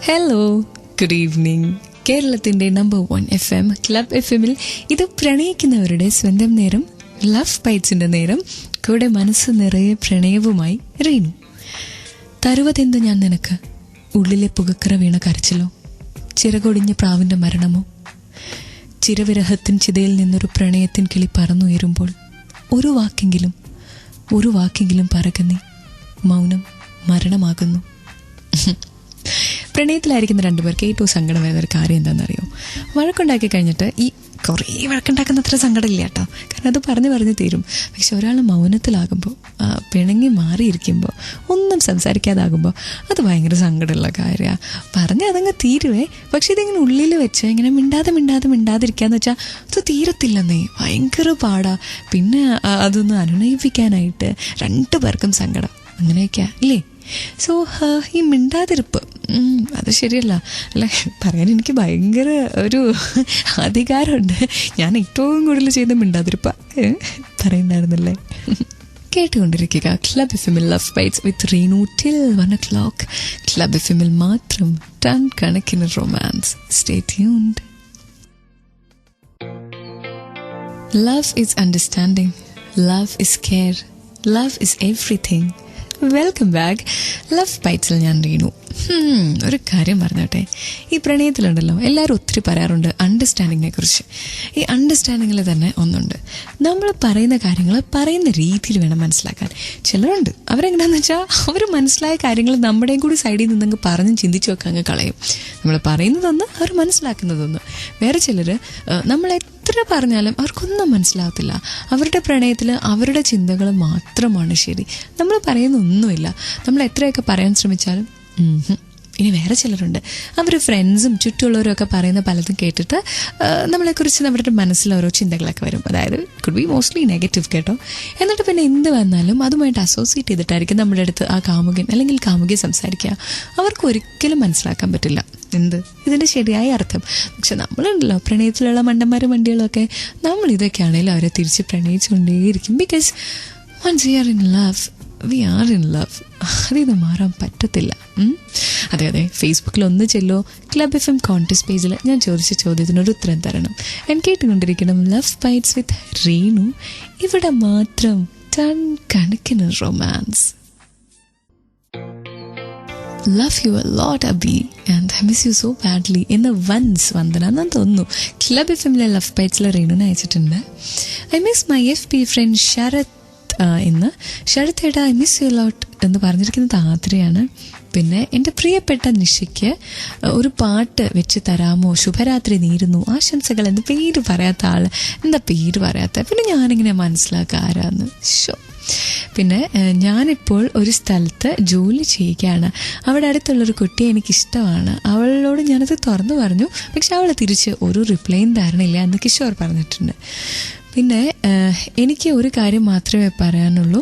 Hello, good evening. കേരളത്തിന്റെ number 1 FM club FM-ൽ ഇത് പ്രണയിക്കുന്നവരുടെ സ്വന്തം നേരം, ലവ് ബൈറ്റ്സിന്റെ നേരം. കൂടെ മനസ്സ് നിറയെ പ്രണയവുമായി റീനു. തരുവതെന്ത് ഞാൻ നിനക്ക്, ഉള്ളിലെ പുകക്കറ വീണ കരച്ചിലോ, ചിറകൊടിഞ്ഞ പ്രാവിന്റെ മരണമോ, ചിരവിരഹത്തിൻ ചിതയിൽ നിന്നൊരു പ്രണയത്തിൻ കിളി പറന്നുയരുമ്പോൾ ഒരു വാക്കെങ്കിലും പറകുന്നേ, മൗനം മരണമാകുന്നു. പ്രണയത്തിലായിരിക്കുന്ന രണ്ടുപേർക്ക് ഏറ്റവും സങ്കടം വരുന്നൊരു കാര്യം എന്താണെന്നറിയോ? വഴക്കുണ്ടാക്കി കഴിഞ്ഞിട്ട് കുറേ വഴക്കുണ്ടാക്കുന്ന അത്ര സങ്കടമില്ല കേട്ടോ, കാരണം അത് പറഞ്ഞ് തീരും. പക്ഷെ ഒരാൾ മൗനത്തിലാകുമ്പോൾ, പിണങ്ങി മാറിയിരിക്കുമ്പോൾ, ഒന്നും സംസാരിക്കാതാകുമ്പോൾ അത് ഭയങ്കര സങ്കടമുള്ള കാര്യമാണ്. പറഞ്ഞാൽ അതങ്ങ് തീരുവേ, പക്ഷെ ഇതിങ്ങനെ ഉള്ളിൽ വെച്ച് ഇങ്ങനെ മിണ്ടാതിരിക്കാന്ന് വെച്ചാൽ അത് തീരത്തില്ലെന്നേ, ഭയങ്കര പാടാ. പിന്നെ അതൊന്ന് അനുനയിപ്പിക്കാനായിട്ട് രണ്ടു പേർക്കും സങ്കടം, അങ്ങനെയൊക്കെയാ ഇല്ലേ? സോ ഈ മിണ്ടാതിരിപ്പ് അത് ശരിയല്ല അല്ലേ? പറയാൻ എനിക്ക് ഭയങ്കര ഒരു അധികാരമുണ്ട്. ഞാൻ ഏറ്റവും കൂടുതൽ ചെയ്യുന്ന മിണ്ടാതിരിപ്പ പറയുന്നുണ്ടായിരുന്നല്ലേ. കേട്ടുകൊണ്ടിരിക്കുക Club FM Love bytes with Reenu till 1 o'clock. Club FM മാത്രം ടൺ കണക്കിന് romance. Stay tuned. Love is understanding, love is care, love is everything. Welcome back. Love ബൈറ്റ്സിൽ ഞാൻ റീനു. ഒരു കാര്യം പറഞ്ഞോട്ടെ, ഈ പ്രണയത്തിലുണ്ടല്ലോ എല്ലാവരും ഒത്തിരി പറയാറുണ്ട് അണ്ടർസ്റ്റാൻഡിങ്ങിനെ കുറിച്ച്. ഈ അണ്ടർസ്റ്റാൻഡിങ്ങിൽ തന്നെ ഒന്നുണ്ട്, നമ്മൾ പറയുന്ന കാര്യങ്ങൾ പറയുന്ന രീതിയിൽ വേണം മനസ്സിലാക്കാൻ. ചിലരുണ്ട് അവരെങ്ങനെയാണെന്ന് വെച്ചാൽ അവർ മനസ്സിലായ കാര്യങ്ങൾ നമ്മുടെയും കൂടി സൈഡിൽ നിന്നങ്ങ് പറഞ്ഞ് ചിന്തിച്ചു വെക്കാൻ അങ്ങ് കളയും. നമ്മൾ പറയുന്നതൊന്ന്, അവർ മനസ്സിലാക്കുന്നതൊന്ന്. വേറെ ചിലർ നമ്മൾ എത്ര പറഞ്ഞാലും അവർക്കൊന്നും മനസ്സിലാകത്തില്ല. അവരുടെ പ്രണയത്തിൽ അവരുടെ ചിന്തകൾ മാത്രമാണ് ശരി, നമ്മൾ പറയുന്നൊന്നുമില്ല. നമ്മൾ എത്രയൊക്കെ പറയാൻ ശ്രമിച്ചാലും. ഇനി വേറെ ചിലരുണ്ട്, അവർ ഫ്രണ്ട്സും ചുറ്റുമുള്ളവരും ഒക്കെ പറയുന്ന പലതും കേട്ടിട്ട് നമ്മളെക്കുറിച്ച് നമ്മുടെ മനസ്സിൽ ഓരോ ചിന്തകളൊക്കെ വരും. അതായത് കുഡ് ബി മോസ്റ്റ്ലി നെഗറ്റീവ് കേട്ടോ. എന്നിട്ട് പിന്നെ എന്ത് വന്നാലും അതുമായിട്ട് അസോസിയേറ്റ് ചെയ്തിട്ടായിരിക്കും നമ്മുടെ അടുത്ത് ആ കാമുകൻ അല്ലെങ്കിൽ കാമുകിയെ സംസാരിക്കുക. അവർക്ക് ഒരിക്കലും മനസ്സിലാക്കാൻ പറ്റില്ല ഇതിൻ്റെ ശരിയായ അർത്ഥം. പക്ഷെ നമ്മളുണ്ടല്ലോ പ്രണയത്തിലുള്ള മണ്ടന്മാരും വണ്ടികളൊക്കെ, നമ്മൾ ഇതൊക്കെയാണെങ്കിലും അവരെ തിരിച്ച് പ്രണയിച്ചുകൊണ്ടേയിരിക്കും. Because once we are in love, we are in love. അതിന്ന് മാറാൻ പറ്റത്തില്ല. അതെ, ഫേസ്ബുക്കിൽ ഒന്ന് ചെല്ലോ, ക്ലബ് FM കോൺടെസ്റ്റ് പേജിൽ ഞാൻ ചോദിച്ച ചോദ്യത്തിനൊരു ഉത്തരം തരണം. ഞാൻ കേട്ടുകൊണ്ടിരിക്കണം ലവ് ബൈറ്റ്സ് വിത്ത് റീനു. ഇവിടെ മാത്രം ടൺ കണക്കിന് romance. Love you a lot Abhi and I miss you so badly എന്ന് വന്ദന എന്നാന്ന് തോന്നുന്നു ക്ലബ് FM-ലെ ലവ് ബൈറ്റ്സിലെ റീനുവിനെ അയച്ചിട്ടുണ്ട്. I miss my FB friend Sarath എന്ന്. ശരത് ഏട്ടാ ഐ മിസ് യു ലോട്ട് എന്ന് പറഞ്ഞിരിക്കുന്നത് ആതിരയാണ്. പിന്നെ എൻ്റെ പ്രിയപ്പെട്ട നിഷയ്ക്ക് ഒരു പാട്ട് വെച്ച് തരാമോ, ശുഭരാത്രി നേരുന്നു, ആശംസകൾ എന്ന് പേര് പറയാത്ത ആൾ. എന്താ പേര് പറയാത്ത? പിന്നെ ഞാനിങ്ങനെ മനസ്സിലാക്കുക ആരാന്ന്. പിന്നെ ഞാനിപ്പോൾ ഒരു സ്ഥലത്ത് ജോലി ചെയ്യുകയാണ്. അവിടെ അടുത്തുള്ളൊരു കുട്ടിയെ എനിക്കിഷ്ടമാണ്. അവളോട് ഞാനത് തുറന്നു പറഞ്ഞു, പക്ഷെ അവൾ തിരിച്ച് ഒരു റിപ്ലൈയും തരണില്ല എന്ന് കിഷോർ പറഞ്ഞിട്ടുണ്ട്. പിന്നെ എനിക്ക് ഒരു കാര്യം മാത്രമേ പറയാനുള്ളൂ,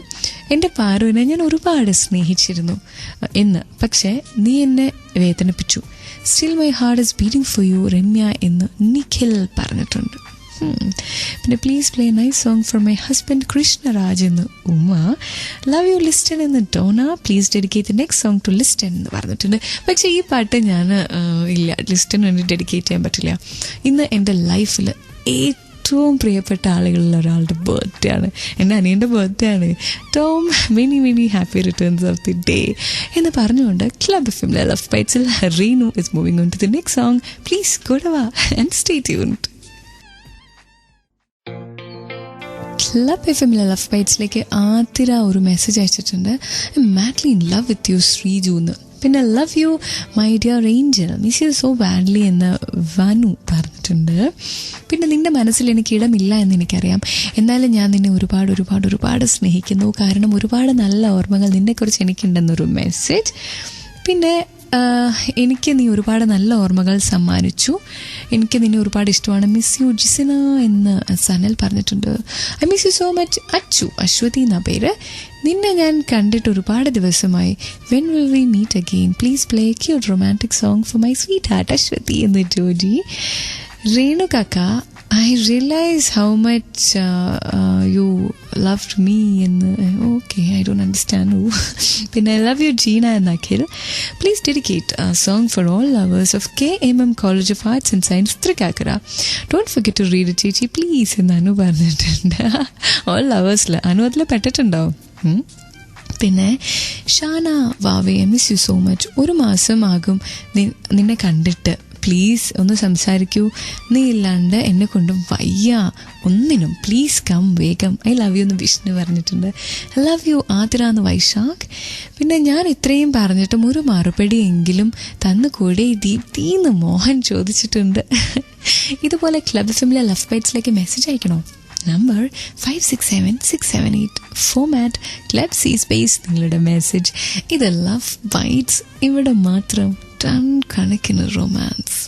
എൻ്റെ പാറുവിനെ ഞാൻ ഒരുപാട് സ്നേഹിച്ചിരുന്നു എന്ന്, പക്ഷേ നീ എന്നെ വേദനിപ്പിച്ചു. Still my heart is beating for you Ramya എന്ന് നിഖിൽ പറഞ്ഞിട്ടുണ്ട്. പിന്നെ please play nice song for my husband Krishnaraj എന്ന് ഉമ്മ. ലവ് യു ലിസ്റ്റൻ എന്ന് Dona. Please dedicate the next song to listen എന്ന് പറഞ്ഞിട്ടുണ്ട്. പക്ഷേ ഈ പാട്ട് ഞാൻ ഇല്ല, ലിസ്റ്റന് വേണ്ടി ഡെഡിക്കേറ്റ് ചെയ്യാൻ പറ്റില്ല. ഇന്ന് എൻ്റെ ലൈഫിൽ ഏറ്റവും പ്രിയപ്പെട്ട ആളുകളിൽ ഒരാളുടെ ബർത്ത്ഡേ ആണ്, എൻ്റെ അനിയൻ്റെ ബർത്ത്ഡേ ആണ്. Tom many happy returns of the day എന്ന് പറഞ്ഞുകൊണ്ട് ക്ലബ് FM-ലെ ലവ് ബൈറ്റ്സിൽ Reenu is moving on to the next song. Please go away and stay tuned. Club FM-ലെ ലവ് ബൈറ്റ്സിലേക്ക് ആതിര ഒരു മെസ്സേജ് അയച്ചിട്ടുണ്ട്. I'm madly in love with you Sreeju എന്ന്. പിന്നെ love you my dear angel, miss you so badly എന്ന് വനു പറഞ്ഞിട്ടുണ്ട്. പിന്നെ നിൻ്റെ മനസ്സിൽ എനിക്ക് ഇടമില്ല എന്ന് എനിക്കറിയാം, എന്നാലും ഞാൻ നിന്നെ ഒരുപാട് സ്നേഹിക്കുന്നു, കാരണം ഒരുപാട് നല്ല ഓർമ്മകൾ നിന്നെക്കുറിച്ച് എനിക്കുണ്ടെന്നൊരു മെസ്സേജ്. പിന്നെ എനിക്ക് നീ ഒരുപാട് നല്ല ഓർമ്മകൾ സമ്മാനിച്ചു, എനിക്ക് നിന്നെ ഒരുപാട് ഇഷ്ടമാണ്, മിസ് യു ജിസിന എന്ന് സനൽ പറഞ്ഞിട്ടുണ്ട്. I miss you so much Achu. Aswathy എന്നാ പേര്. നിന്നെ ഞാൻ കണ്ടിട്ട് ഒരുപാട് ദിവസമായി. When will we meet again? Please play cute romantic song for my sweetheart Aswathy എന്ന് ജോജി. രേണു കാക്ക I realize how much you loved me എന്ന് okay, I don't understand who. പിന്നെ I love you Gina and Akhil. Please dedicate a song for all lovers of KMM College of Arts and Science Trikakara. Don't forget to read it ചേച്ചി please എന്ന് അനു പറഞ്ഞിട്ടുണ്ട്. all lovers Anu അതിൽ പെട്ടിട്ടുണ്ടാവും. പിന്നെ ഷാന വാവേ I miss you so much. ഒരു മാസമാകും നിന്നെ കണ്ടിട്ട്, please ഒന്ന് സംസാരിക്കൂ, നീ ഇല്ലാണ്ട് എന്നെ കൊണ്ട് വയ്യ ഒന്നിനും, പ്ലീസ് കം വേഗം. ഐ ലവ് യു എന്ന് വിഷ്ണു പറഞ്ഞിട്ടുണ്ട്. ഐ ലവ് യു ആതിര എന്ന് വൈശാഖ്. പിന്നെ ഞാൻ ഇത്രയും പറഞ്ഞിട്ടും ഒരു മറുപടിയെങ്കിലും തന്നുകൂടെ ദീപ്തിന്ന് മോഹൻ ചോദിച്ചിട്ടുണ്ട്. ഇതുപോലെ ക്ലബ് ഫിമിലെ ലവ് ബൈറ്റ്സിലേക്ക് മെസ്സേജ് അയക്കണോ? Number 567678. Format Club C space നിങ്ങളുടെ മെസ്സേജ്. ഇത് ലവ് ബൈറ്റ്സ്, ഇവിടെ മാത്രം ടൺ കണക്കിന് റൊമാൻസ്.